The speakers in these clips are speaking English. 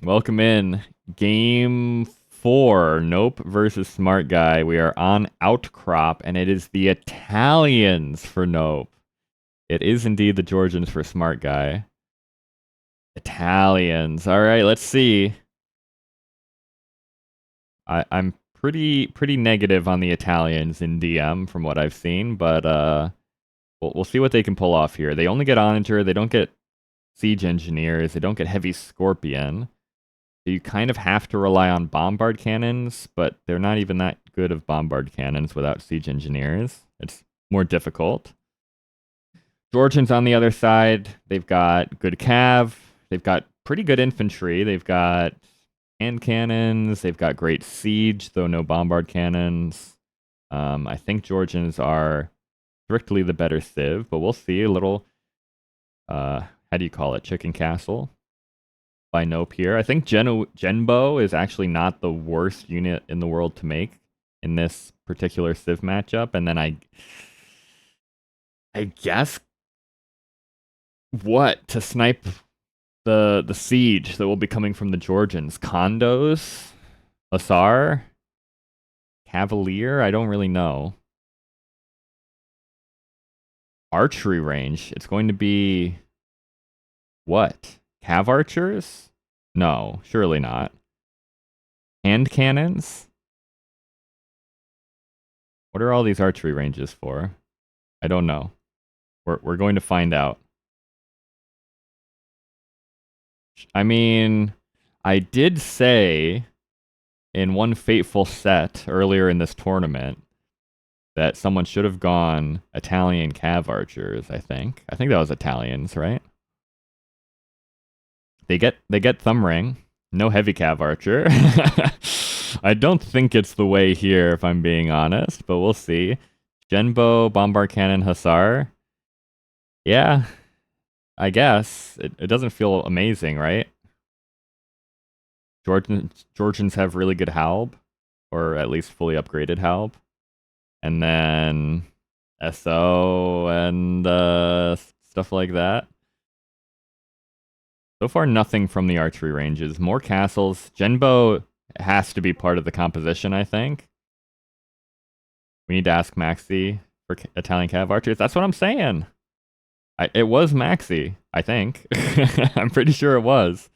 Welcome in. Game 4, Nope versus Smart Guy. We are on Outcrop, and it is the Italians for Nope. It is indeed the Georgians for Smart Guy. Italians. All right, let's see. I'm pretty negative on the Italians in DM from what I've seen, but we'll see what they can pull off here. They only get Onager, they don't get Siege Engineers, they don't get Heavy Scorpion. You kind of have to rely on bombard cannons, but they're not even that good of bombard cannons without siege engineers. It's more difficult. Georgians on the other side, they've got good cav, they've got pretty good infantry, they've got hand cannons, they've got great siege, though no bombard cannons. I think Georgians are strictly the better civ, but we'll see. A little, how do you call it? Chicken castle by Nope here. I think Genbo is actually not the worst unit in the world to make in this particular Civ matchup. And then I guess what to snipe the siege that will be coming from the Georgians. Condos, Asar, Cavalier. I don't really know. Archery range. It's going to be what? Cav archers? No, surely not. Hand cannons? What are all these archery ranges for? I don't know. We're going to find out. I mean, I did say in one fateful set earlier in this tournament that someone should have gone Italian cav archers, I think. I think that was Italians, right? They get thumb ring, no heavy cav archer. I don't think it's the way here, if I'm being honest, but we'll see. Genbo, bombard cannon, hussar. Yeah, I guess. It doesn't feel amazing, right? Georgians have really good halb, or at least fully upgraded halb. And then SO and stuff like that. So far, nothing from the archery ranges. More castles. Genbo has to be part of the composition, I think. We need to ask Maxi for Italian cav archers. That's what I'm saying. It was Maxi, I think. I'm pretty sure it was.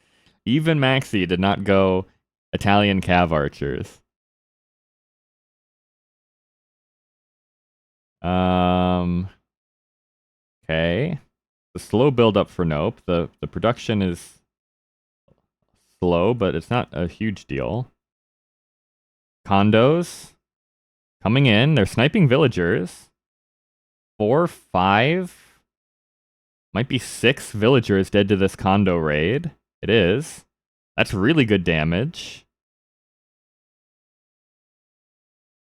Even Maxi did not go Italian cav archers. Okay. The slow build up for Nope. The production is slow, but it's not a huge deal. Condos coming in. They're sniping villagers. 4, 5. Might be 6 villagers dead to this condo raid. It is. That's really good damage.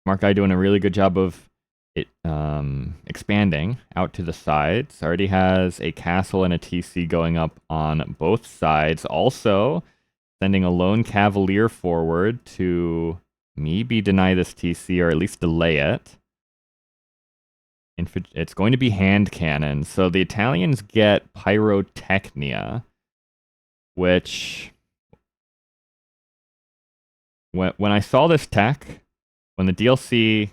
Smart Guy doing a really good job of it expanding out to the sides. Already has a castle and a TC going up on both sides. Also, sending a lone cavalier forward to maybe deny this TC or at least delay it. It's going to be hand cannons. So the Italians get pyrotechnia, which when I saw this tech, when the DLC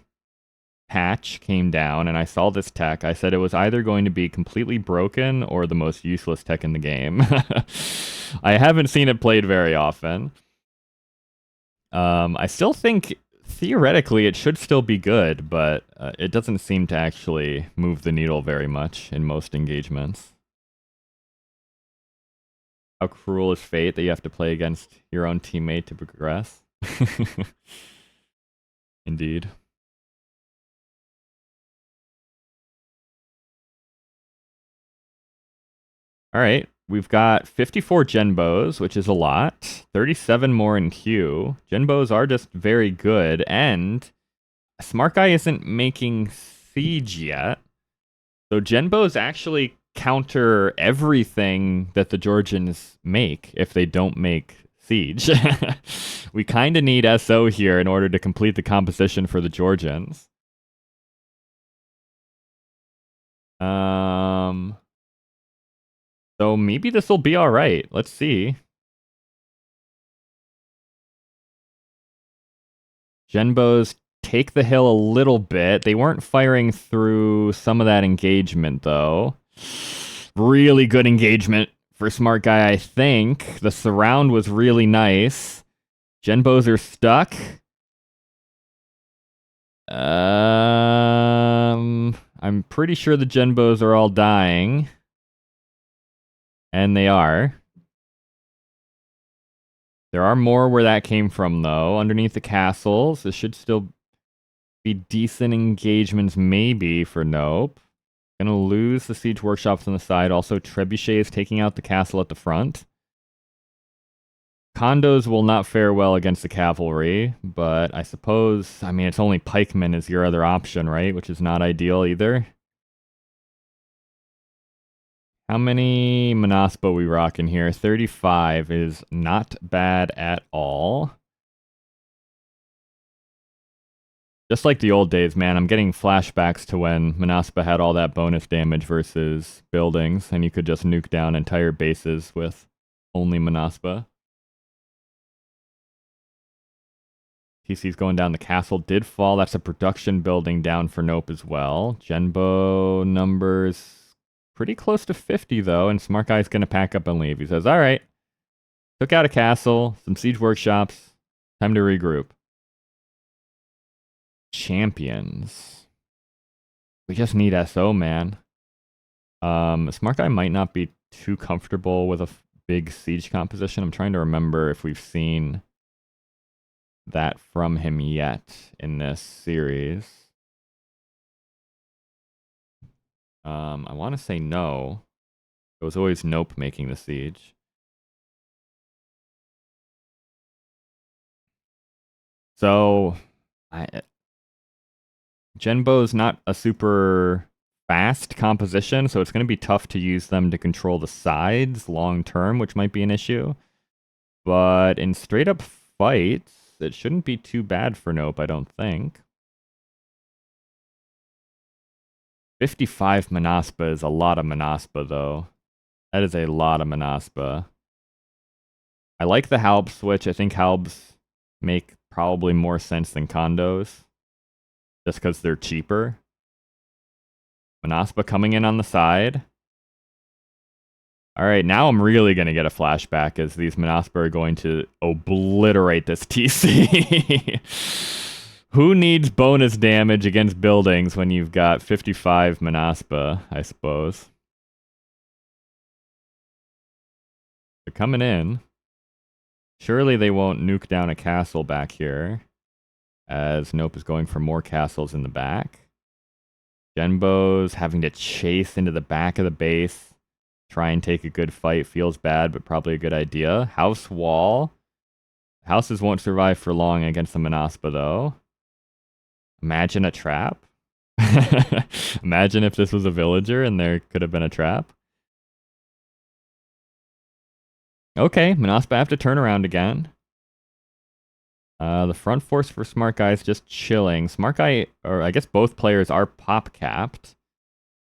patch came down and I saw this tech, I said it was either going to be completely broken or the most useless tech in the game. I haven't seen it played very often. I still think theoretically it should still be good, but it doesn't seem to actually move the needle very much in most engagements. How cruel is fate that you have to play against your own teammate to progress? Indeed. All right, we've got 54 Genbos, which is a lot. 37 more in queue. Genbos are just very good, and Smart Guy isn't making Siege yet. So Genbos actually counter everything that the Georgians make if they don't make Siege. We kind of need SO here in order to complete the composition for the Georgians. So maybe this will be all right. Let's see. Genbos take the hill a little bit. They weren't firing through some of that engagement, though. Really good engagement for SmartGuyy, I think. The surround was really nice. Genbos are stuck. I'm pretty sure the Genbos are all dying. And they are. There are more where that came from, though. Underneath the castles. This should still be decent engagements, maybe, for Nope. Gonna lose the siege workshops on the side. Also, Trebuchet is taking out the castle at the front. Condos will not fare well against the cavalry, but I suppose, I mean, it's only pikemen is your other option, right? Which is not ideal either. How many Monaspa we rocking here? 35 is not bad at all. Just like the old days, man, I'm getting flashbacks to when Monaspa had all that bonus damage versus buildings, and you could just nuke down entire bases with only Monaspa. TC's going down. The castle did fall. That's a production building down for Nope as well. Genbo numbers pretty close to 50, though, and SmartGuy's going to pack up and leave. He says, all right, took out a castle, some siege workshops, time to regroup. Champions. We just need SO, man. SmartGuyy might not be too comfortable with a big siege composition. I'm trying to remember if we've seen that from him yet in this series. I want to say no. It was always Nope making the siege. So, Genbo's not a super fast composition, so it's going to be tough to use them to control the sides long term, which might be an issue. But in straight up fights, it shouldn't be too bad for Nope, I don't think. 55 Monaspa is a lot of Monaspa, though. That is a lot of Monaspa. I like the Halb switch. I think Halbs make probably more sense than condos. Just because they're cheaper. Monaspa coming in on the side. Alright, now I'm really going to get a flashback as these Monaspa are going to obliterate this TC. Who needs bonus damage against buildings when you've got 55 Monaspa, I suppose? They're coming in. Surely they won't nuke down a castle back here, as Nope is going for more castles in the back. Genbo's having to chase into the back of the base, try and take a good fight. Feels bad, but probably a good idea. House wall. Houses won't survive for long against the Monaspa, though. Imagine a trap. Imagine if this was a villager and there could have been a trap. Okay, Monaspa have to turn around again. The front force for SmartGuyy is just chilling. SmartGuyy, or I guess both players are pop capped.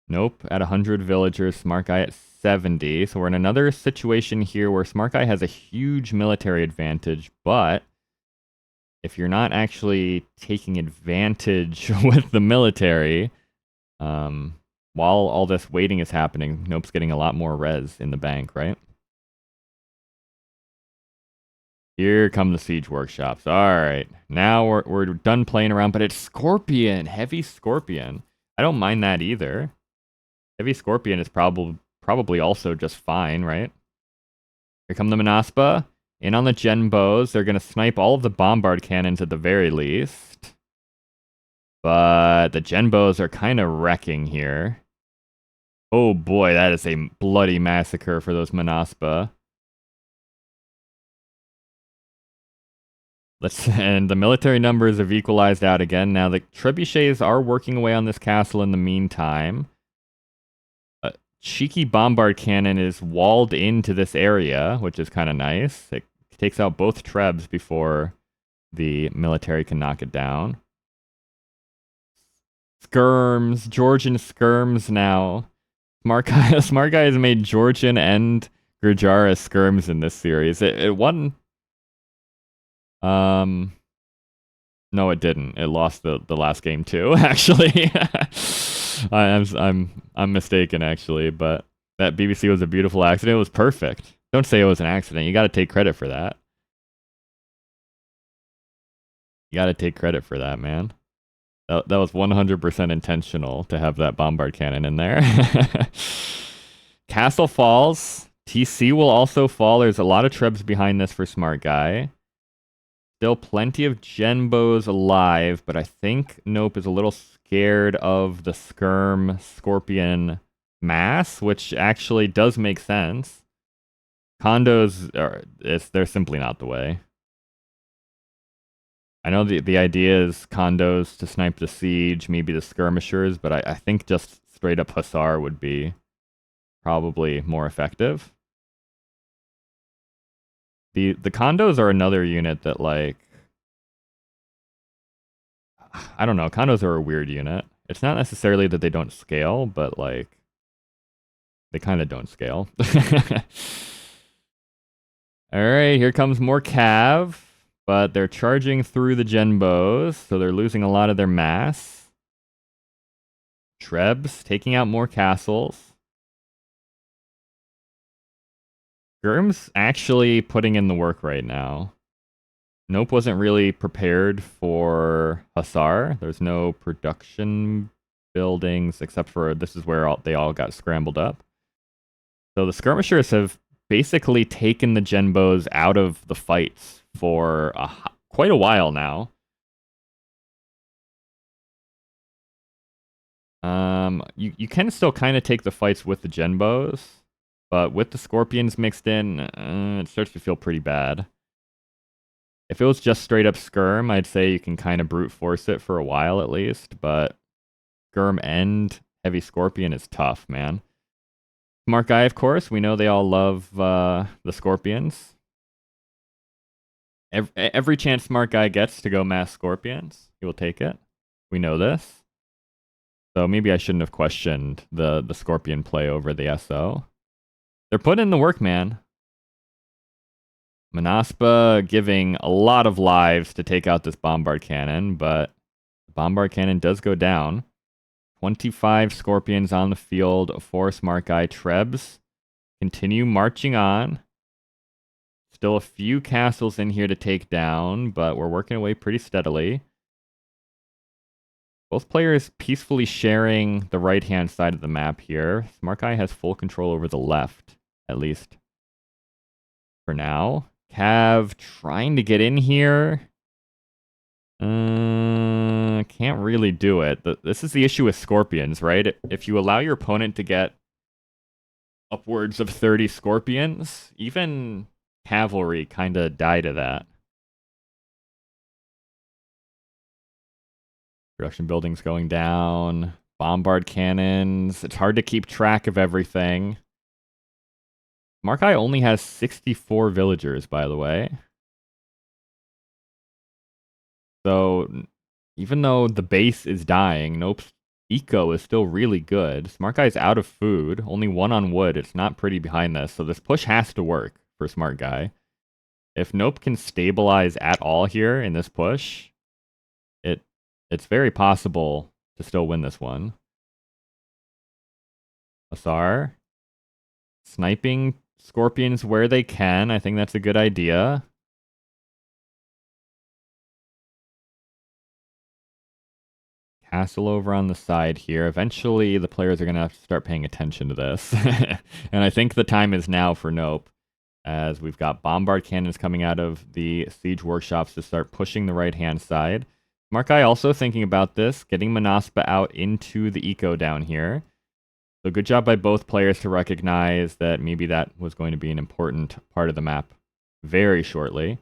Nope, at 100 villagers, SmartGuyy at 70. So we're in another situation here where SmartGuyy has a huge military advantage, but if you're not actually taking advantage with the military, while all this waiting is happening, Nope's getting a lot more res in the bank, right? Here come the siege workshops. All right, now we're done playing around, but it's Scorpion, heavy Scorpion. I don't mind that either. Heavy Scorpion is probably also just fine, right? Here come the Monaspa. In on the Genbos. They're going to snipe all of the bombard cannons at the very least. But the Genbos are kind of wrecking here. Oh boy, that is a bloody massacre for those Monaspa. And the military numbers have equalized out again. Now the trebuchets are working away on this castle in the meantime. A cheeky bombard cannon is walled into this area, which is kind of nice. It takes out both trebs before the military can knock it down. Skirms, Georgian skirms now. SmartGuyy has made Georgian and Gurjara skirms in this series. It won. No, it didn't. It lost the last game too, actually. I'm mistaken actually, but that BBC was a beautiful accident. It was perfect. Don't say it was an accident. You got to take credit for that. You got to take credit for that, man. That was 100% intentional to have that bombard cannon in there. Castle falls. TC will also fall. There's a lot of trebs behind this for SmartGuyy. Still plenty of Genbos alive, but I think Nope is a little scared of the Skirm Scorpion mass, which actually does make sense. Condos they're simply not the way. I know the idea is condos to snipe the siege, maybe the skirmishers, but I think just straight up Hussar would be probably more effective. The condos are another unit that, like, I don't know, condos are a weird unit. It's not necessarily that they don't scale, but like they kind of don't scale. Alright, here comes more Cav, but they're charging through the Genbos, so they're losing a lot of their mass. Trebs taking out more castles. Gurm's actually putting in the work right now. Nope wasn't really prepared for Hussar. There's no production buildings, except for this is where they all got scrambled up. So the skirmishers have basically taken the Genbos out of the fights for quite a while now. You can still kind of take the fights with the Genbos, but with the Scorpions mixed in, it starts to feel pretty bad. If it was just straight up Skirm, I'd say you can kind of brute force it for a while at least, but Skirm and Heavy Scorpion is tough, man. SmartGuyy, of course, we know they all love the Scorpions. Every chance SmartGuyy gets to go mass Scorpions, he will take it. We know this. So maybe I shouldn't have questioned the Scorpion play over the SO. They're putting in the work, man. Manaspa giving a lot of lives to take out this bombard cannon, but the bombard cannon does go down. 25 Scorpions on the field for SmartGuyy. Trebs continue marching on. Still a few castles in here to take down, but we're working away pretty steadily. Both players peacefully sharing the right-hand side of the map here. SmartGuyy has full control over the left, at least for now. Cav trying to get in here. Can't really do it. This is the issue with Scorpions, right? If you allow your opponent to get upwards of 30 Scorpions, even cavalry kind of die to that. Production buildings going down. Bombard cannons. It's hard to keep track of everything. SmartGuyy only has 64 villagers, by the way. So, even though the base is dying, Nope's eco is still really good. SmartGuy's out of food, only 1 on wood. It's not pretty behind this, so this push has to work for SmartGuyy. If Nope can stabilize at all here in this push, it's very possible to still win this one. Hussar sniping Scorpions where they can. I think that's a good idea. Castle over on the side here. Eventually, the players are going to have to start paying attention to this. And I think the time is now for Nope, as we've got bombard cannons coming out of the siege workshops to start pushing the right-hand side. SmartGuyy also thinking about this, getting Manaspa out into the eco down here. So good job by both players to recognize that maybe that was going to be an important part of the map very shortly.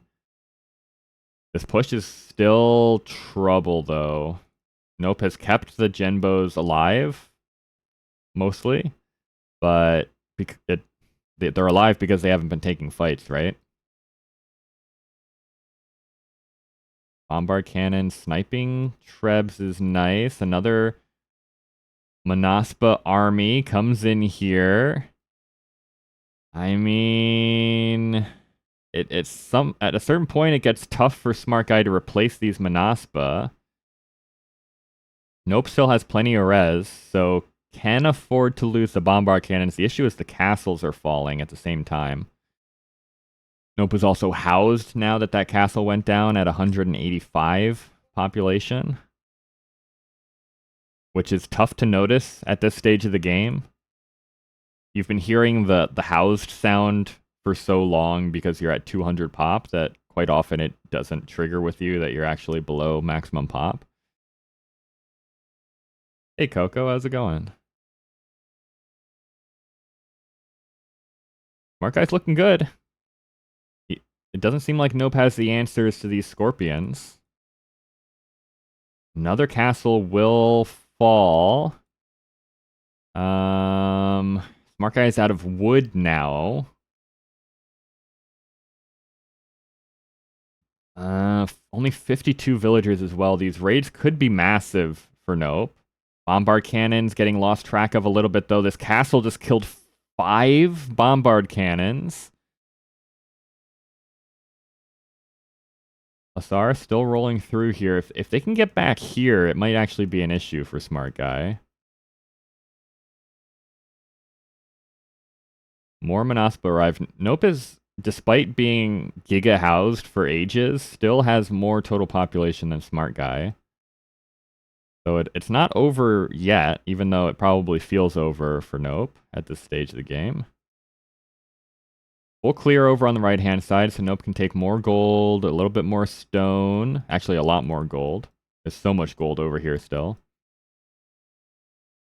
This push is still trouble, though. Nope has kept the Genbos alive, mostly, but they're alive because they haven't been taking fights, right? Bombard cannon sniping Trebs is nice. Another Manaspa army comes in here. I mean, at a certain point it gets tough for SmartGuyy to replace these Manaspa. Nope still has plenty of res, so can afford to lose the bombard cannons. The issue is the castles are falling at the same time. Nope is also housed now that that castle went down at 185 population, which is tough to notice at this stage of the game. You've been hearing the housed sound for so long because you're at 200 pop that quite often it doesn't trigger with you that you're actually below maximum pop. Hey Coco, how's it going? SmartGuy's looking good. It doesn't seem like Nope has the answers to these scorpions. Another castle will fall. SmartGuyy is out of wood now. Only 52 villagers as well. These raids could be massive for Nope. Bombard cannons getting lost track of a little bit though. This castle just killed 5 bombard cannons. Asara still rolling through here. If they can get back here, it might actually be an issue for SmartGuyy. More Manaspa arrived. Nope is, despite being giga housed for ages, still has more total population than SmartGuyy. So it's not over yet, even though it probably feels over for Nope at this stage of the game. We'll clear over on the right-hand side so Nope can take more gold, a little bit more stone. Actually, a lot more gold. There's so much gold over here still.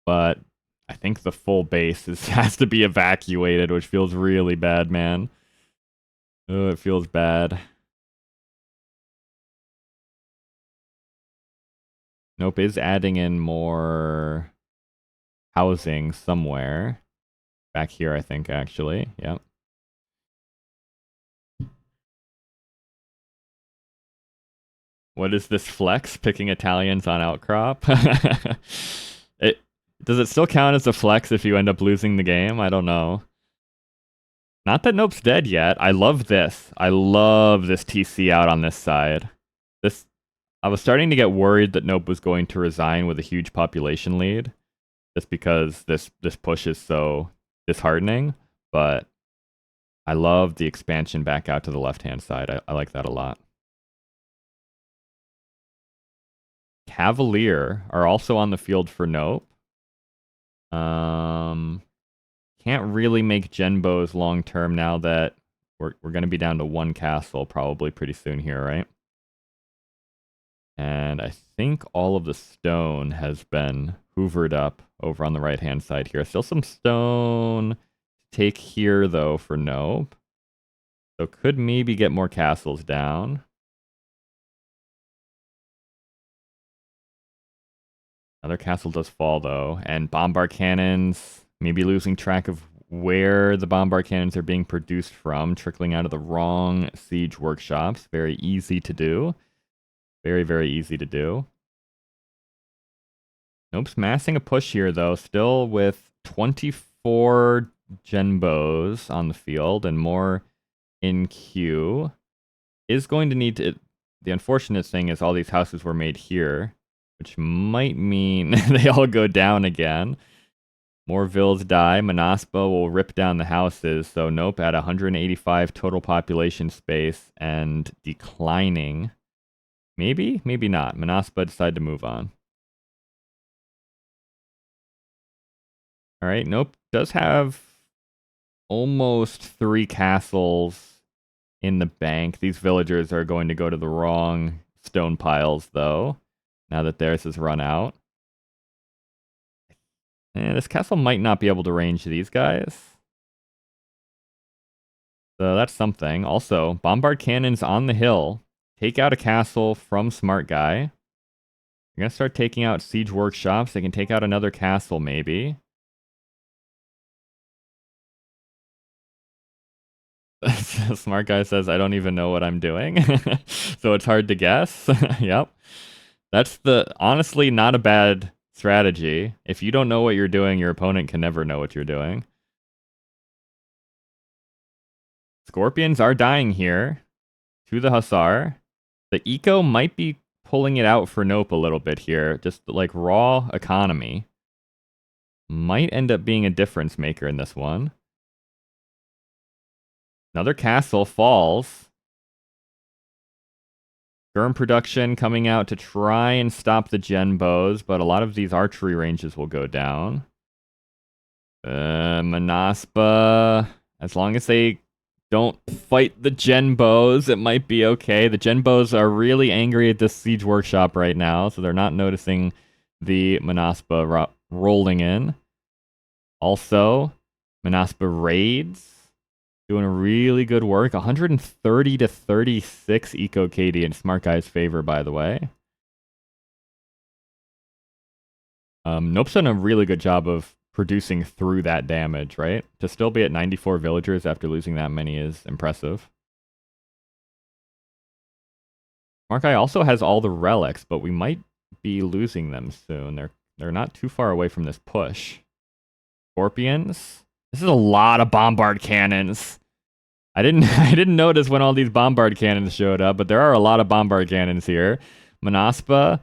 But I think the full base has to be evacuated, which feels really bad, man. Oh, it feels bad. Nope is adding in more housing somewhere. Back here, I think, actually. Yep. What is this flex? Picking Italians on Outcrop? Does it still count as a flex if you end up losing the game? I don't know. Not that Nope's dead yet. I love this. I love this TC out on this side. I was starting to get worried that Nope was going to resign with a huge population lead, just because this push is so disheartening. But I love the expansion back out to the left-hand side. I like that a lot. Cavalier are also on the field for Nope. Can't really make Genbos long term now that we're going to be down to 1 castle probably pretty soon here, right? And I think all of the stone has been hoovered up over on the right-hand side here. Still some stone to take here, though, for Nope. So could maybe get more castles down. Another castle does fall, though. And bombard cannons, maybe losing track of where the bombard cannons are being produced from, trickling out of the wrong siege workshops. Very easy to do. Very, very easy to do. Nope's massing a push here, though, still with 24 Genbos on the field and more in queue. Is going to need to... The unfortunate thing is all these houses were made here, which might mean they all go down again. More vills die. Manaspa will rip down the houses, so Nope at 185 total population space and declining. Maybe? Maybe not. Manaspa decided to move on. Alright, Nope does have almost 3 castles in the bank. These villagers are going to go to the wrong stone piles, though, now that theirs has run out. And this castle might not be able to range these guys. So that's something. Also, bombard cannons on the hill. Take out a castle from SmartGuyy. You're going to start taking out siege workshops. They can take out another castle, maybe. SmartGuyy says, I don't even know what I'm doing. So it's hard to guess. Yep. That's honestly not a bad strategy. If you don't know what you're doing, your opponent can never know what you're doing. Scorpions are dying here to the Hussar. The eco might be pulling it out for Nope a little bit here. Just like raw economy might end up being a difference maker in this one. Another castle falls. Skirm production coming out to try and stop the Genbows, but a lot of these archery ranges will go down. Manaspa, as long as they don't fight the Genbows, it might be okay. The Genbows are really angry at this Siege Workshop right now, so they're not noticing the Manaspa rolling in. Also, Manaspa raids. Doing really good work. 130 to 36 Eco KD in SmartGuy's favor, by the way. Nope's done a really good job of producing through that damage, right? To still be at 94 villagers after losing that many is impressive. SmartGuyy also has all the relics, but we might be losing them soon. They're not too far away from this push. Scorpions. This is a lot of bombard cannons. I didn't notice when all these bombard cannons showed up, but there are a lot of bombard cannons here. Manaspa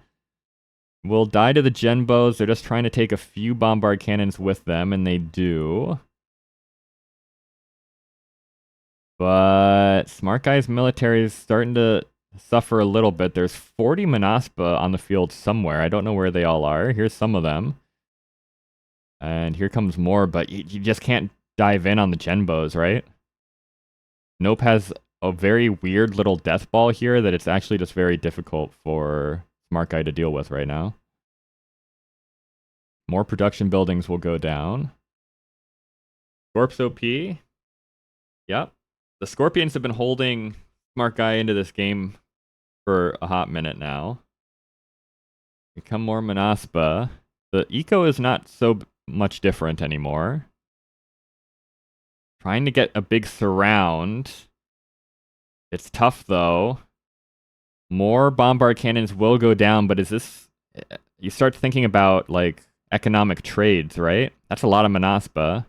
will die to the Genbows. They're just trying to take a few bombard cannons with them, and they do. But SmartGuy's military is starting to suffer a little bit. There's 40 Manaspa on the field somewhere. I don't know where they all are. Here's some of them. And here comes more, but you just can't dive in on the Genbows, right? Nope has a very weird little death ball here that it's actually just very difficult for SmartGuyy to deal with right now. More production buildings will go down. Scorps OP. Yep. The Scorpions have been holding SmartGuyy into this game for a hot minute now. Become more Manaspa. The eco is not so much different anymore. Trying to get a big surround. It's tough, though. More bombard cannons will go down, but is this... You start thinking about, like, economic trades, right? That's a lot of Manaspa.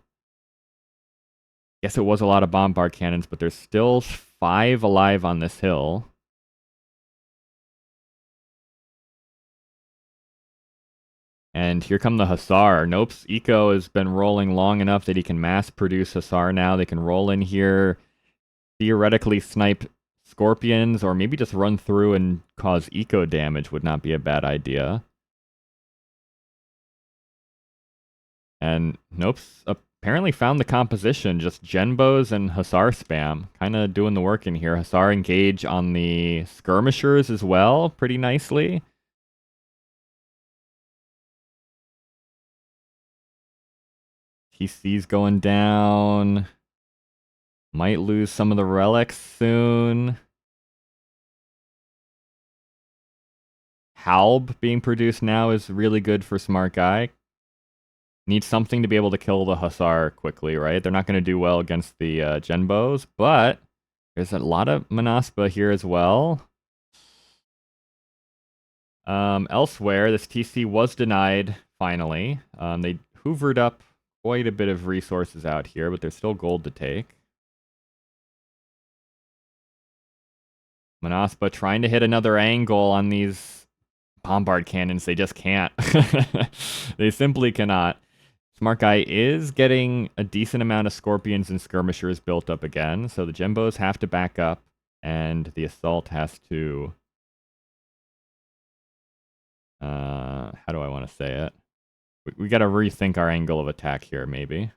Guess it was a lot of bombard cannons, but there's still 5 alive on this hill. And here come the Hussar. Nope's eco has been rolling long enough that he can mass produce Hussar now. They can roll in here, theoretically snipe Scorpions, or maybe just run through and cause eco damage would not be a bad idea. And Nope's apparently found the composition, just Genbows and Hussar spam. Kind of doing the work in here. Hussar engage on the skirmishers as well, pretty nicely. TC's going down. Might lose some of the relics soon. Halb being produced now is really good for SmartGuyy. Needs something to be able to kill the Hussar quickly, right? They're not going to do well against the Genbows, but there's a lot of Manaspa here as well. Elsewhere, this TC was denied, finally. They hoovered up quite a bit of resources out here, but there's still gold to take. Manaspa trying to hit another angle on these bombard cannons. They just can't. They simply cannot. SmartGuyy is getting a decent amount of Scorpions and Skirmishers built up again, so the Genbows have to back up, and the Assault has to... how do I want to say it? We gotta rethink our angle of attack here, maybe.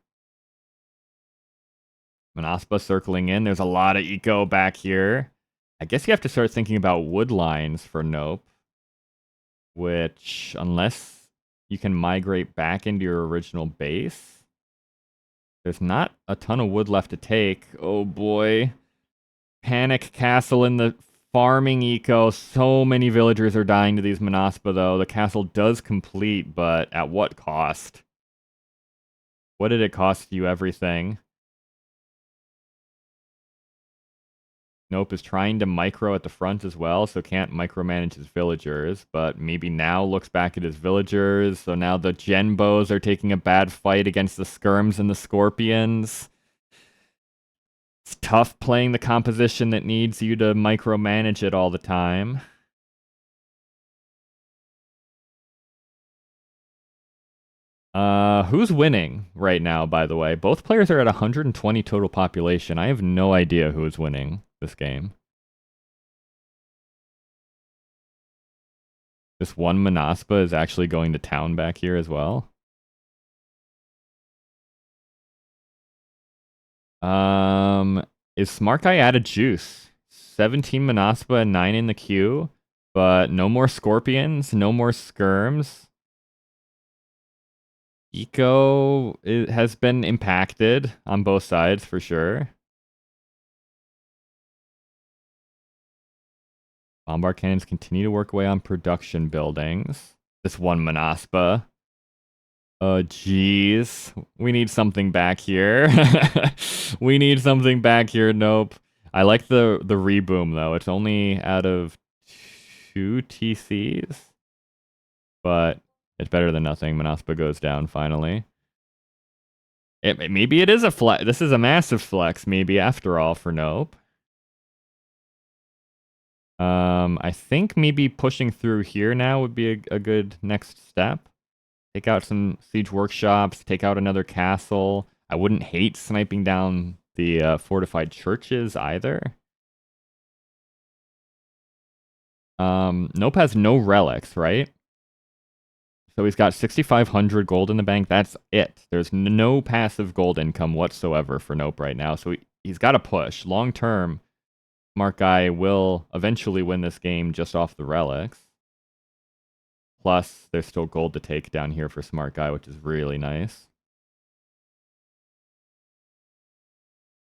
Manaspa circling in. There's a lot of eco back here. I guess you have to start thinking about wood lines for Nope. Which, unless you can migrate back into your original base, there's not a ton of wood left to take. Oh boy. Panic castle in the farming eco. So many villagers are dying to these Manaspa, though. The castle does complete, but at what cost? What did it cost you? Everything. Nope is trying to micro at the front as well, so can't micromanage his villagers, but maybe now looks back at his villagers, so now the Genbows are taking a bad fight against the Skirms and the Scorpions. It's tough playing the composition that needs you to micromanage it all the time. Who's winning right now, by the way? Both players are at 120 total population. I have no idea who is winning this game. This one Manaspa is actually going to town back here as well. Is SmartGuyy out of juice? 17 Manaspa and 9 in the queue, but no more Scorpions, no more Skirms. Eco has been impacted on both sides for sure. Bombard cannons continue to work away on production buildings. This one Manaspa. Oh, jeez. We need something back here. We need something back here. Nope. I like the reboom, though. It's only out of 2 TCs. But it's better than nothing. Manaspa goes down, finally. Maybe it is a flex. This is a massive flex, maybe, after all, for Nope. I think maybe pushing through here now would be a good next step. Take out some siege workshops, take out another castle. I wouldn't hate sniping down the fortified churches either. Nope has no relics, right? So he's got 6,500 gold in the bank. That's it. There's no passive gold income whatsoever for Nope right now. So he's got to push. Long term, SmartGuyy will eventually win this game just off the relics. Plus, there's still gold to take down here for SmartGuyy, which is really nice.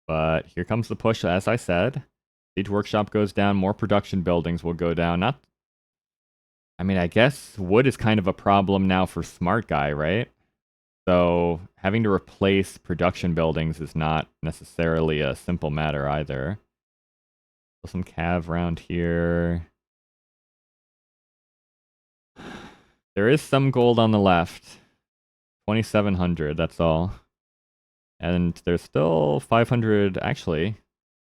But here comes the push, as I said. Siege Workshop goes down. More production buildings will go down. I mean, I guess wood is kind of a problem now for SmartGuyy, right? So having to replace production buildings is not necessarily a simple matter either. Some cav around here. There is some gold on the left. 2,700, that's all. And there's still 500, actually.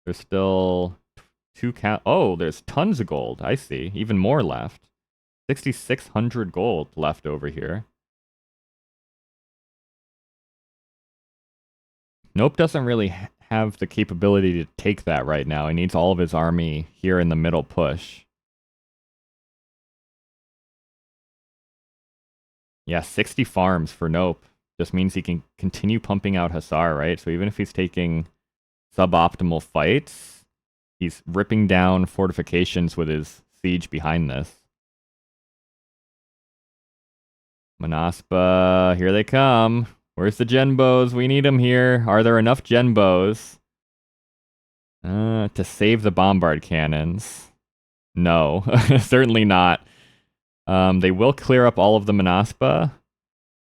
There's still oh, there's tons of gold. I see. Even more left. 6,600 gold left over here. Nope doesn't really have the capability to take that right now. He needs all of his army here in the middle push. Yeah, 60 farms for Nope. Just means he can continue pumping out Hussar, right? So even if he's taking suboptimal fights, he's ripping down fortifications with his siege behind this. Manaspa, here they come. Where's the Genbos? We need them here. Are there enough Genbos to save the bombard cannons? No, certainly not. They will clear up all of the Manaspa,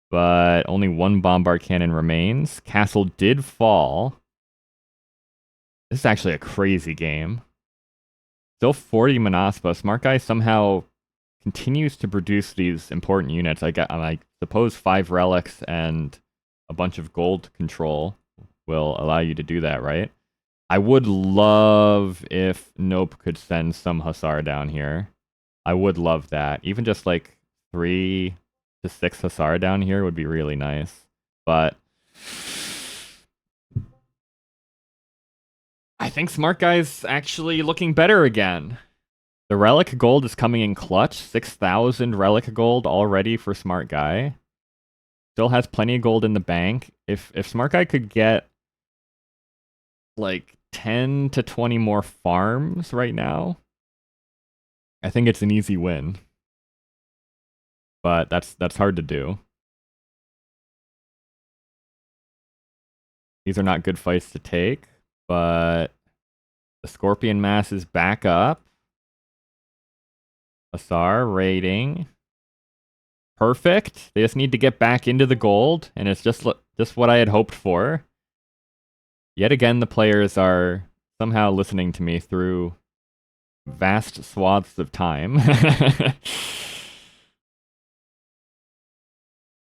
but only one bombard cannon remains. Castle did fall. This is actually a crazy game. Still 40 Manaspa. SmartGuyy somehow continues to produce these important units. I suppose 5 relics and a bunch of gold control will allow you to do that, right? I would love if Nope could send some Hussar down here. I would love that. Even just like 3 to 6 Hussar down here would be really nice. But I think SmartGuyy's actually looking better again. The relic gold is coming in clutch. 6,000 relic gold already for SmartGuyy. Still has plenty of gold in the bank. If SmartGuyy could get like 10 to 20 more farms right now, I think it's an easy win. But that's hard to do. These are not good fights to take, but the Scorpion Mass is back up. Hussar raiding. Perfect. They just need to get back into the gold, and it's just what I had hoped for. Yet again, the players are somehow listening to me through vast swaths of time.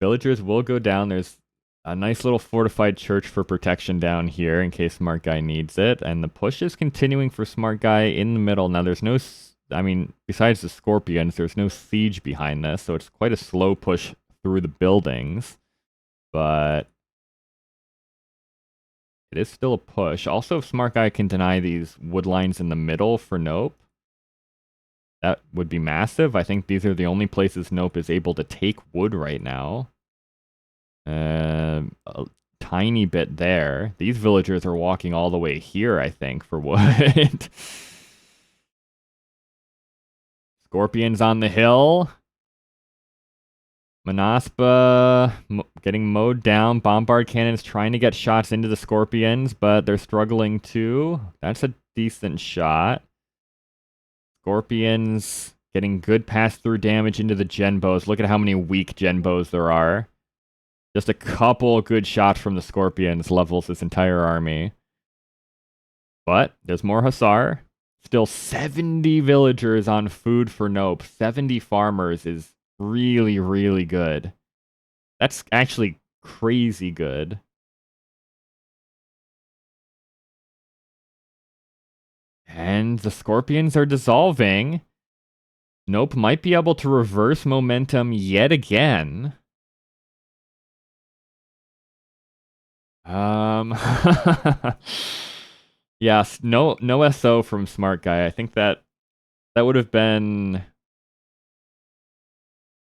Villagers will go down. There's A nice little fortified church for protection down here in case SmartGuyy needs it. And the push is continuing for SmartGuyy in the middle. Now, there's no... I mean, besides the Scorpions, there's no siege behind this, so it's quite a slow push through the buildings. But it is still a push. Also, if SmartGuyy can deny these wood lines in the middle for Nope, that would be massive. I think these are the only places Nope is able to take wood right now. A tiny bit there. These villagers are walking all the way here, I think, for wood. Scorpions on the hill. Manaspa getting mowed down. Bombard cannons trying to get shots into the Scorpions, but they're struggling too. That's a decent shot. Scorpions getting good pass-through damage into the Genbows. Look at how many weak Genbows there are. Just a couple good shots from the Scorpions levels this entire army. But there's more Hussar. Still 70 villagers on food for Nope. 70 farmers is really, really good. That's actually crazy good. And the Scorpions are dissolving. Nope might be able to reverse momentum yet again. Yes, no SO from SmartGuyy. I think that would have been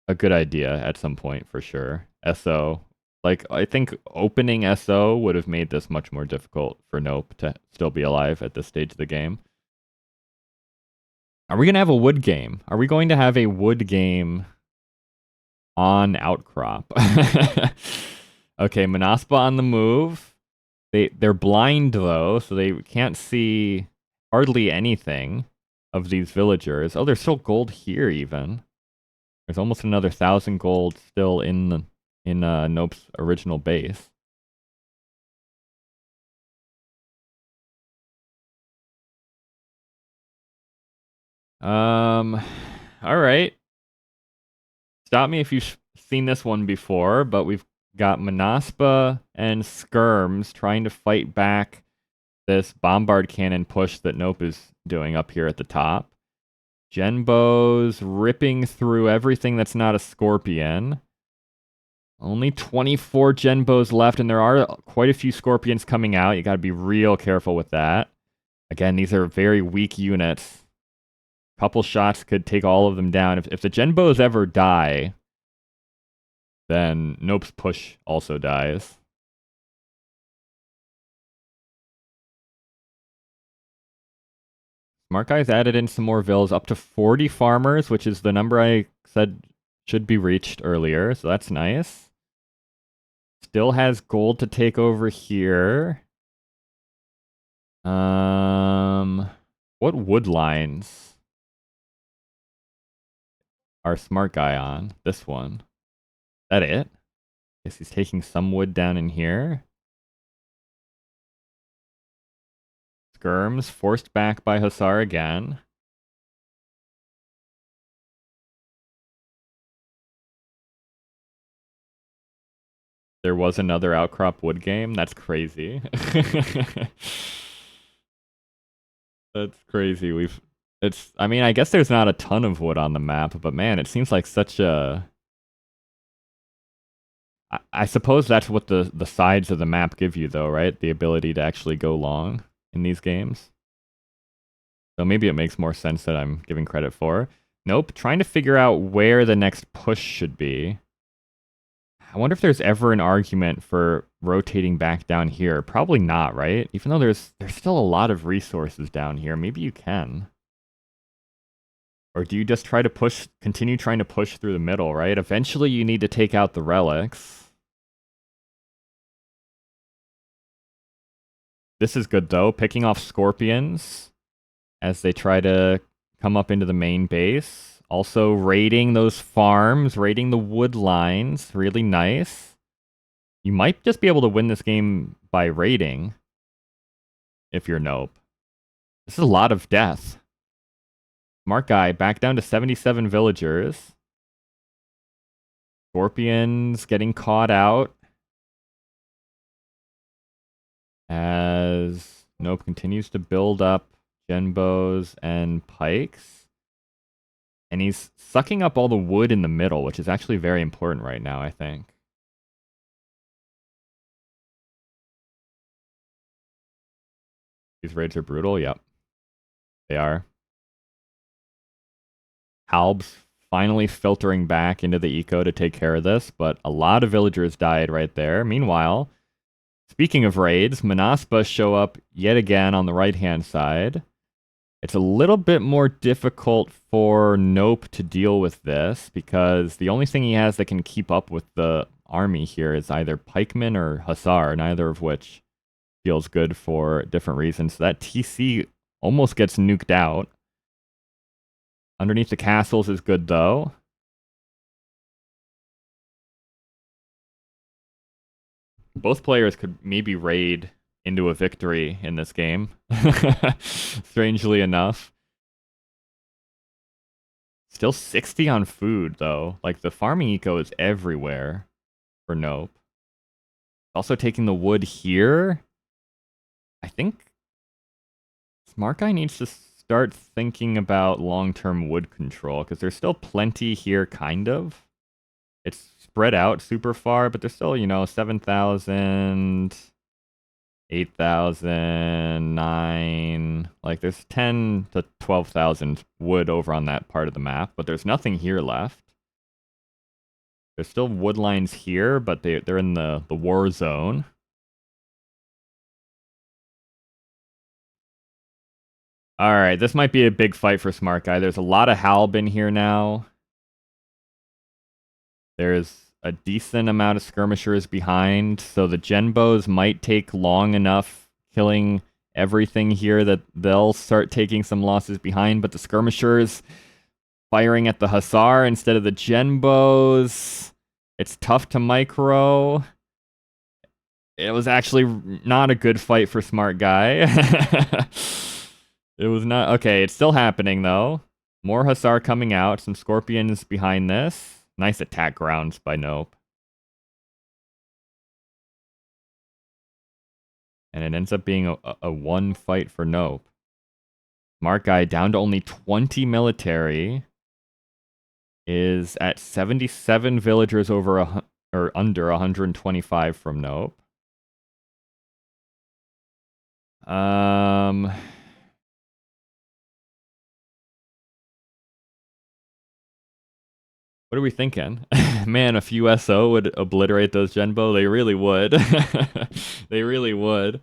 a good idea at some point for sure. SO. Like, I think opening SO would have made this much more difficult for Nope to still be alive at this stage of the game. Are we going to have a wood game? Are we going to have a wood game on Outcrop? Okay, Manaspa on the move. They're blind though, so they can't see hardly anything of these villagers. Oh, there's still gold here even. There's almost another 1,000 gold still in Nope's original base. All right. Stop me if you've seen this one before, but we've got Manaspa and Skirms trying to fight back this bombard cannon push that Nope is doing up here at the top. Genbo's ripping through everything that's not a Scorpion. Only 24 Genbo's left, and there are quite a few Scorpions coming out. You gotta be real careful with that. Again, these are very weak units. Couple shots could take all of them down. If the Genbo's ever die, then Nope's push also dies. SmartGuy's added in some more vills, up to 40 farmers, which is the number I said should be reached earlier, so that's nice. Still has gold to take over here. What wood lines are SmartGuyy on? This one. Is that it? Guess he's taking some wood down in here. Skirms forced back by Hussar again. There was another Outcrop wood game? That's crazy. That's crazy. I mean, I guess there's not a ton of wood on the map, but man, it seems like such a... I suppose that's what the sides of the map give you, though, right? The ability to actually go long in these games. So maybe it makes more sense that I'm giving credit for. Nope, trying to figure out where the next push should be. I wonder if there's ever an argument for rotating back down here. Probably not, right? Even though there's still a lot of resources down here. Maybe you can. Or do you just try to continue trying to push through the middle, right? Eventually you need to take out the relics. This is good though, picking off Scorpions as they try to come up into the main base. Also raiding those farms, raiding the wood lines, really nice. You might just be able to win this game by raiding, if you're Nope. This is a lot of death. SmartGuyy back down to 77 villagers. Scorpions getting caught out. as Nope continues to build up Genbows and Pikes. And he's sucking up all the wood in the middle, which is actually very important right now, I think. These raids are brutal, yep. They are. Halb's finally filtering back into the eco to take care of this, but a lot of villagers died right there. Meanwhile, speaking of raids, Manaspa show up yet again on the right-hand side. It's a little bit more difficult for Nope to deal with this, because the only thing he has that can keep up with the army here is either pikemen or hussar, neither of which feels good for different reasons. So that TC almost gets nuked out. Underneath the castles is good, though. Both players could maybe raid into a victory in this game, strangely enough. Still 60 on food, though. Like, the farming eco is everywhere for Nope. Also taking the wood here. I think SmartGuyy needs to start thinking about long-term wood control, because there's still plenty here, kind of. It's spread out super far, but there's still, 7,000, 8,000, 9. Like, there's 10 to 12,000 wood over on that part of the map, but there's nothing here left. There's still wood lines here, but they're in the war zone. Alright, this might be a big fight for SmartGuyy. There's a lot of Halb in here now. There's a decent amount of skirmishers behind, so the Genbows might take long enough killing everything here that they'll start taking some losses behind, but the skirmishers firing at the Hussar instead of the Genbows. It's tough to micro. It was actually not a good fight for SmartGuyy. It was not... Okay, it's still happening, though. More Hussar coming out. Some Scorpions behind this. Nice attack grounds by Nope. And it ends up being a one fight for Nope. SmartGuyy down to only 20 military. Is at 77 villagers over or under 125 from Nope. What are we thinking? Man, a few SO would obliterate those Genbo. They really would. They really would.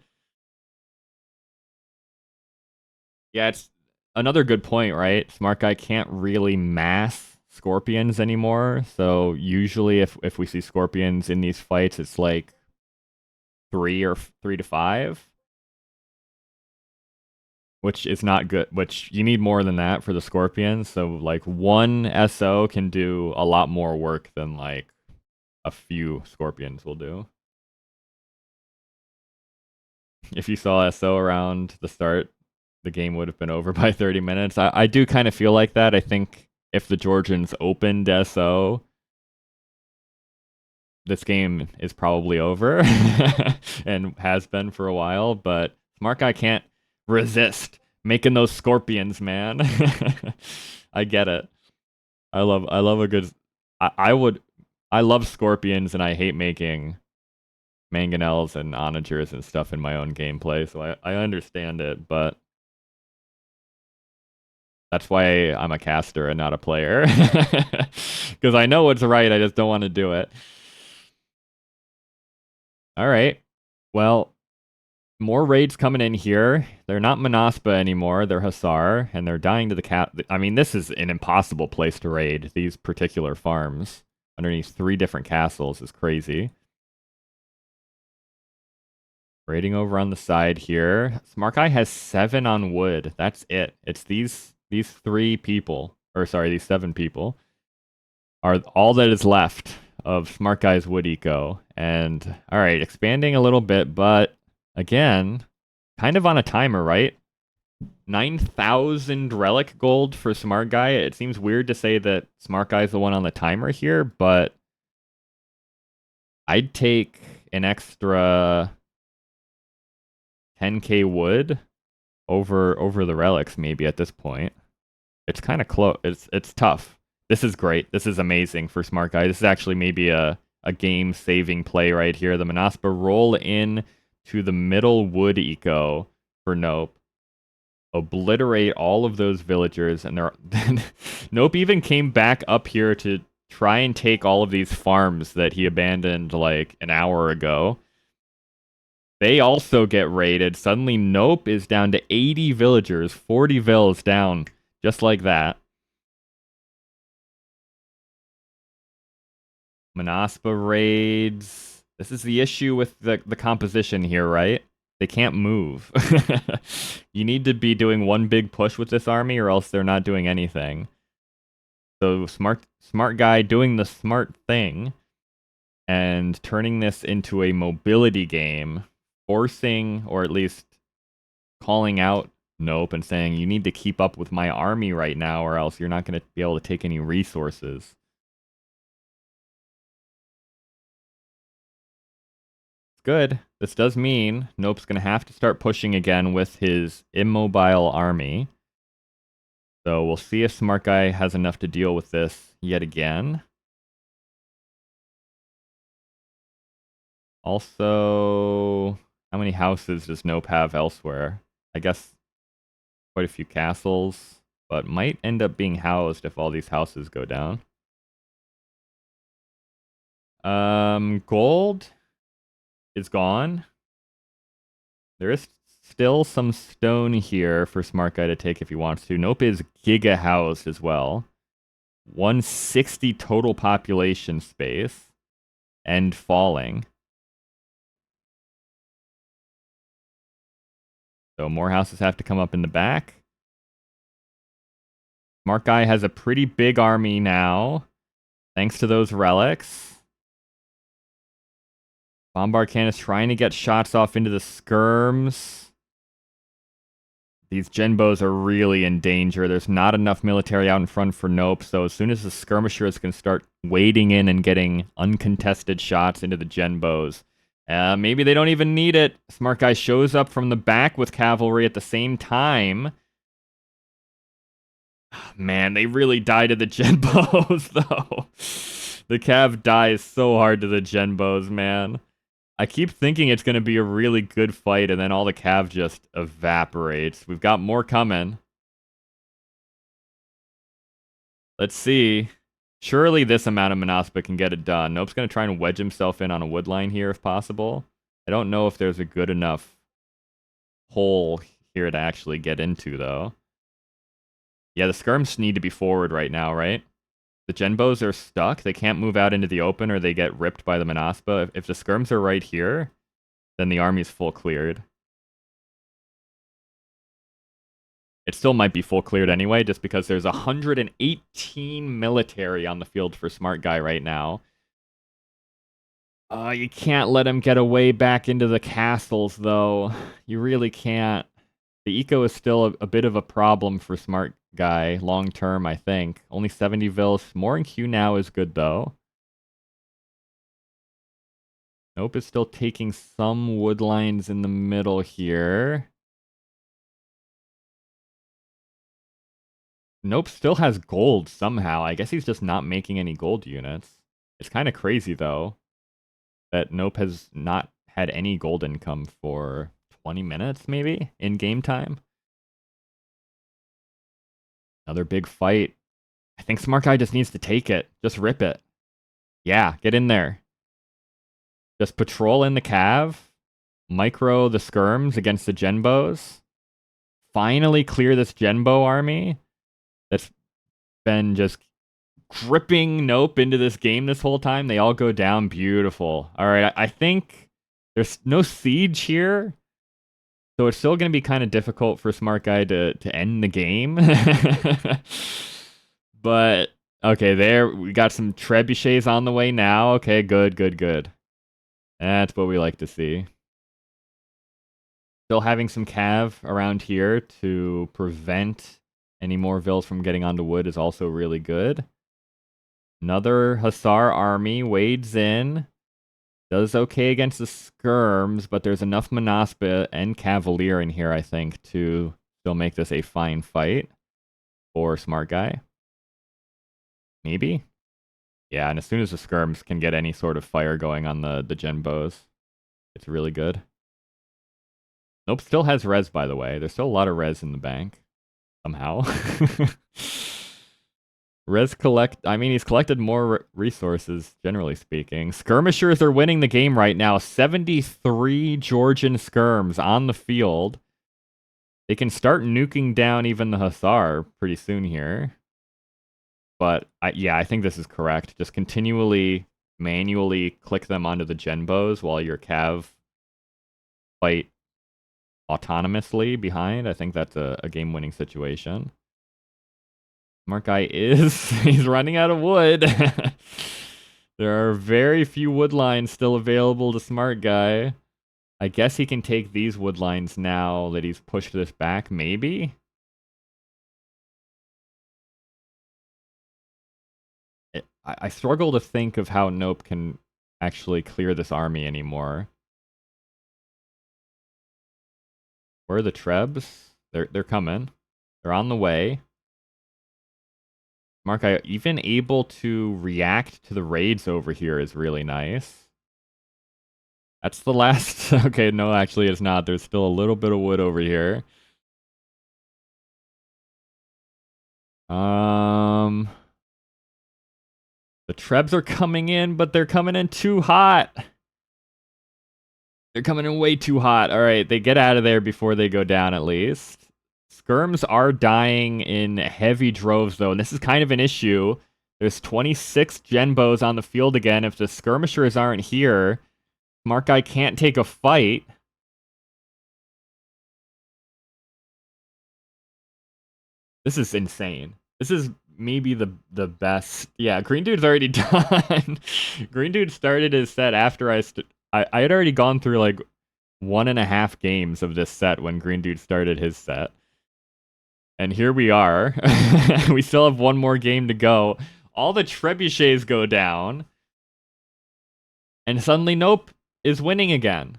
Yeah, it's another good point, right? SmartGuyy can't really mass Scorpions anymore. So usually if we see Scorpions in these fights, it's like 3 or 3 to 5. Which is not good, which you need more than that for the Scorpions. So, like, one SO can do a lot more work than, like, a few Scorpions will do. If you saw SO around the start, the game would have been over by 30 minutes. I do kind of feel like that. I think if the Georgians opened SO, this game is probably over and has been for a while, but SmartGuyy can't resist making those Scorpions, man. I get it. I love a good... I love Scorpions, and I hate making mangonels and onagers and stuff in my own gameplay, so I understand it, but that's why I'm a caster and not a player. Because I know what's right, I just don't want to do it. Alright. Well, more raids coming in here. They're not Manaspa anymore. They're Hussar, and they're dying to the cat. I mean, this is an impossible place to raid. These particular farms underneath 3 different castles is crazy. Raiding over on the side here. SmartGuyy has 7 on wood. That's it. It's these 3 people, or sorry, these 7 people are all that is left of SmartGuy's wood eco. And all right, expanding a little bit, but again, kind of on a timer, right? 9,000 relic gold for SmartGuyy. It seems weird to say that SmartGuyy is the one on the timer here, but I'd take an extra 10k wood over the relics maybe at this point. It's kind of close. It's tough. This is great. This is amazing for SmartGuyy. This is actually maybe a game-saving play right here. The Manaspa roll in to the middle wood eco for Nope. Obliterate all of those villagers, and they're Nope even came back up here to try and take all of these farms that he abandoned like an hour ago. They also get raided. Suddenly Nope is down to 80 villagers, 40 vills down, just like that. Manaspa raids. This is the issue with the composition here, right? They can't move. You need to be doing one big push with this army or else they're not doing anything. So SmartGuyy doing the smart thing and turning this into a mobility game, forcing or at least calling out Nope and saying you need to keep up with my army right now or else you're not going to be able to take any resources. Good. This does mean Nope's going to have to start pushing again with his immobile army. So we'll see if SmartGuyy has enough to deal with this yet again. Also, how many houses does Nope have elsewhere? I guess quite a few castles, but might end up being housed if all these houses go down. Gold is gone. There is still some stone here for SmartGuyy to take if he wants to. Nope is giga housed as well. 160 total population space and falling. So more houses have to come up in the back. SmartGuyy has a pretty big army now, thanks to those relics. Bombard Cannon is trying to get shots off into the skirms. These Genbos are really in danger. There's not enough military out in front for Nope, so as soon as the skirmishers can start wading in and getting uncontested shots into the Genbos, maybe they don't even need it. SmartGuyy shows up from the back with cavalry at the same time. Man, they really die to the Genbos, though. The Cav dies so hard to the Genbos, man. I keep thinking it's going to be a really good fight, and then all the Cav just evaporates. We've got more coming. Let's see. Surely this amount of Manaspa can get it done. Nope's going to try and wedge himself in on a wood line here if possible. I don't know if there's a good enough hole here to actually get into, though. Yeah, the skirms need to be forward right now, right? The Genbos are stuck. They can't move out into the open or they get ripped by the Manaspa. If the skirms are right here, then the army's full cleared. It still might be full cleared anyway, just because there's 118 military on the field for SmartGuyy right now. You can't let him get away back into the castles, though. You really can't. The eco is still a bit of a problem for SmartGuyy long term, I think. Only 70 vills. More in queue now is good, though. Nope is still taking some wood lines in the middle here. Nope still has gold somehow. I guess he's just not making any gold units. It's kind of crazy, though, that Nope has not had any gold income for 20 minutes, maybe, in game time. Another big fight. I think SmartGuyy just needs to take it. Just rip it. Yeah, get in there. Just patrol in the Cav. Micro the skirms against the Genbos. Finally clear this Genbo army that's been just gripping Nope into this game this whole time. They all go down. Beautiful. All right, I think there's no siege here. So it's still going to be kind of difficult for SmartGuyy to end the game. But, okay, there, we got some trebuchets on the way now. Okay, good, good, good. That's what we like to see. Still having some cav around here to prevent any more vills from getting onto wood is also really good. Another Hussar army wades in. Does okay against the skirms, but there's enough Monaspa and Cavalier in here, I think, to still make this a fine fight for SmartGuyy. Maybe? Yeah, and as soon as the skirms can get any sort of fire going on the gen bows, it's really good. Nope, still has res, by the way. There's still a lot of res in the bank. Somehow. I mean, he's collected more resources, generally speaking. Skirmishers are winning the game right now. 73 Georgian skirms on the field. They can start nuking down even the Hussar pretty soon here. But, yeah, I think this is correct. Just continually, manually click them onto the gen bows while your Cav fight autonomously behind. I think that's a game-winning situation. SmartGuyy he's running out of wood. There are very few wood lines still available to SmartGuyy. I guess he can take these wood lines now that he's pushed this back, maybe? I struggle to think of how Nope can actually clear this army anymore. Where are the Trebs? They're coming. They're on the way. SmartGuyy even able to react to the raids over here is really nice. That's the last... Okay, no, actually it's not. There's still a little bit of wood over here. The Trebs are coming in, but they're coming in too hot. They're coming in way too hot. All right, they get out of there before they go down at least. Skirms are dying in heavy droves, though, and this is kind of an issue. There's 26 gen bows on the field again. If the skirmishers aren't here, SmartGuyy can't take a fight. This is insane. This is maybe the best. Yeah, Green Dude's already done. Green Dude started his set after I had already gone through like 1.5 games of this set when Green Dude started his set. And here we are. We still have one more game to go. All the trebuchets go down. And suddenly Nope is winning again.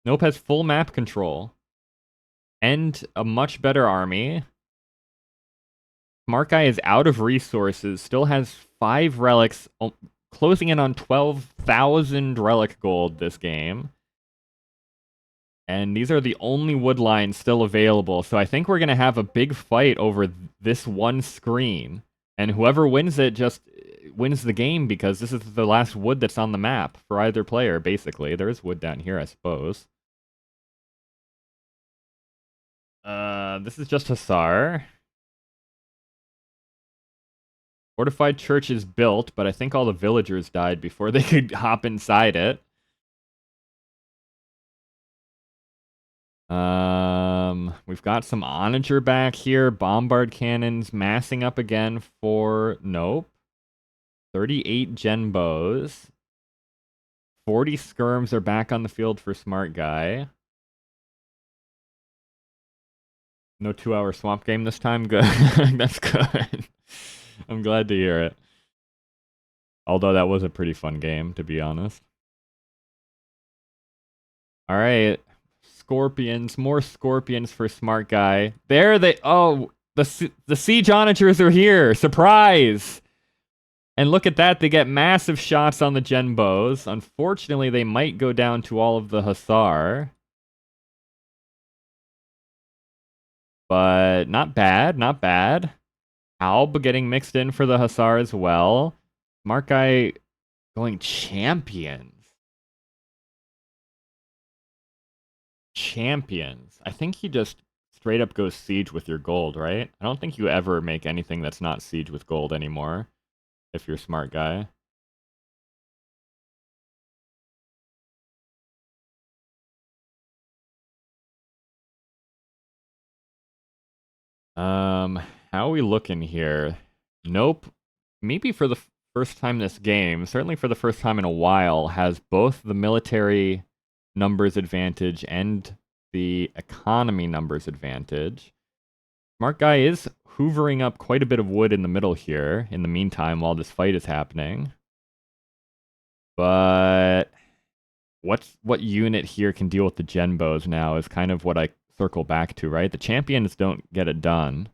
Nope has full map control. And a much better army. SmartGuyy is out of resources. Still has 5 relics. Closing in on 12,000 relic gold this game. And these are the only wood lines still available. So I think we're going to have a big fight over this one screen. And whoever wins it just wins the game because this is the last wood that's on the map for either player, basically. There is wood down here, I suppose. This is just Hussar. Fortified church is built, but I think all the villagers died before they could hop inside it. We've got some onager back here. Bombard cannons massing up again for Nope. 38 gen bows. 40 skirms are back on the field for SmartGuyy. No 2-hour swamp game this time? Good. That's good. I'm glad to hear it. Although that was a pretty fun game, to be honest. Alright. Scorpions. More scorpions for SmartGuyy. There they... Oh! The siege onagers are here! Surprise! And look at that, they get massive shots on the gen bows. Unfortunately, they might go down to all of the Hussar. But not bad, not bad. Alb getting mixed in for the Hussar as well. SmartGuyy going champions. Champions. I think he just straight up goes siege with your gold, right? I don't think you ever make anything that's not siege with gold anymore, if you're SmartGuyy. How are we looking here? Nope. Maybe for the first time this game, certainly for the first time in a while, has both the military numbers advantage and the economy numbers advantage. SmartGuyy is hoovering up quite a bit of wood in the middle here, in the meantime, while this fight is happening. But what unit here can deal with the Genbos now is kind of what I circle back to, right? The champions don't get it done.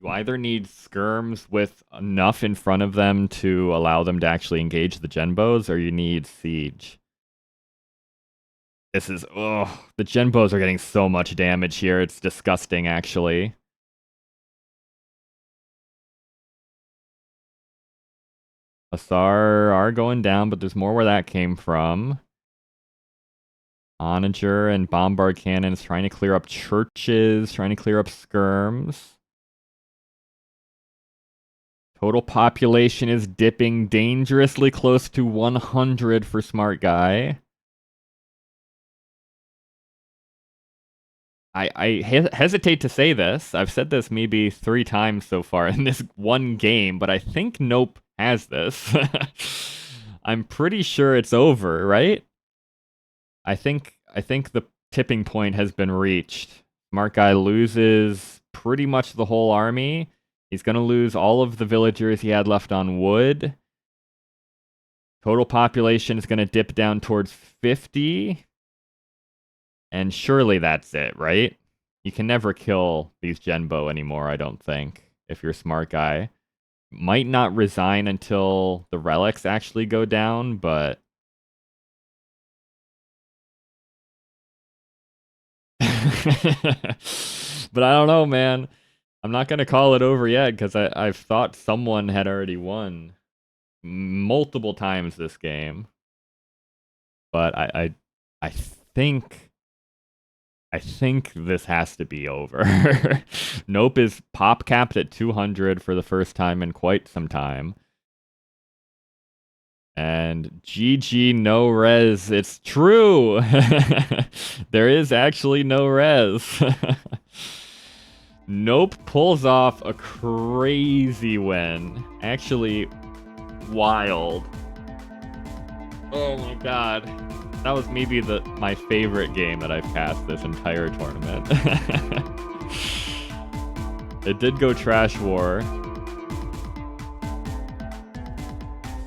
You either need skirms with enough in front of them to allow them to actually engage the Genbos, or you need siege. This is, oh, the Genbos are getting so much damage here. It's disgusting, actually. Hussar are going down, but there's more where that came from. Onager and bombard cannons trying to clear up churches, trying to clear up skirms. Total population is dipping dangerously close to 100 for SmartGuyy. I hesitate to say this. I've said this maybe 3 times so far in this one game, but I think Nope has this. I'm pretty sure it's over, right? I think the tipping point has been reached. SmartGuyy loses pretty much the whole army. He's going to lose all of the villagers he had left on wood. Total population is going to dip down towards 50. And surely that's it, right? You can never kill these Genbo anymore, I don't think, if you're SmartGuyy. Might not resign until the relics actually go down, but... But I don't know, man. I'm not going to call it over yet, because I've thought someone had already won multiple times this game. But I think this has to be over. Nope is pop capped at 200 for the first time in quite some time. And GG no res. It's true. There is actually no res. Nope pulls off a crazy win. Actually, wild. Oh my god. That was maybe my favorite game that I've cast this entire tournament. It did go Trash War.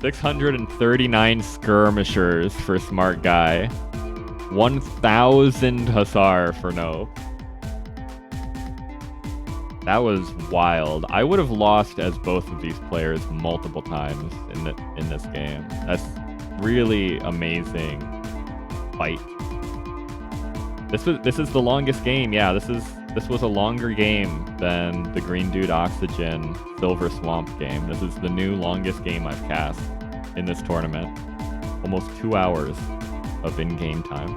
639 skirmishers for SmartGuyy. 1,000 Hussar for Nope. That was wild. I would have lost as both of these players multiple times in this game. That's really amazing fight. This is the longest game. Yeah, this was a longer game than the Green Dude Oxygen Silver Swamp game. This is the new longest game I've cast in this tournament. Almost 2 hours of in-game time.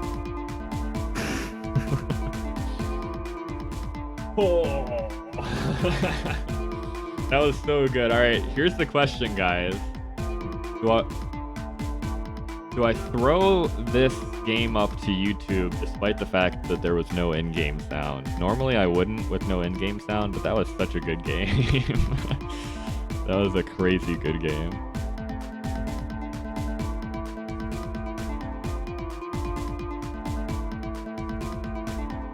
Oh. That was so good. All right, here's the question, guys. Do I throw this game up to YouTube despite the fact that there was no in-game sound? Normally I wouldn't with no in-game sound, but that was such a good game. That was a crazy good game.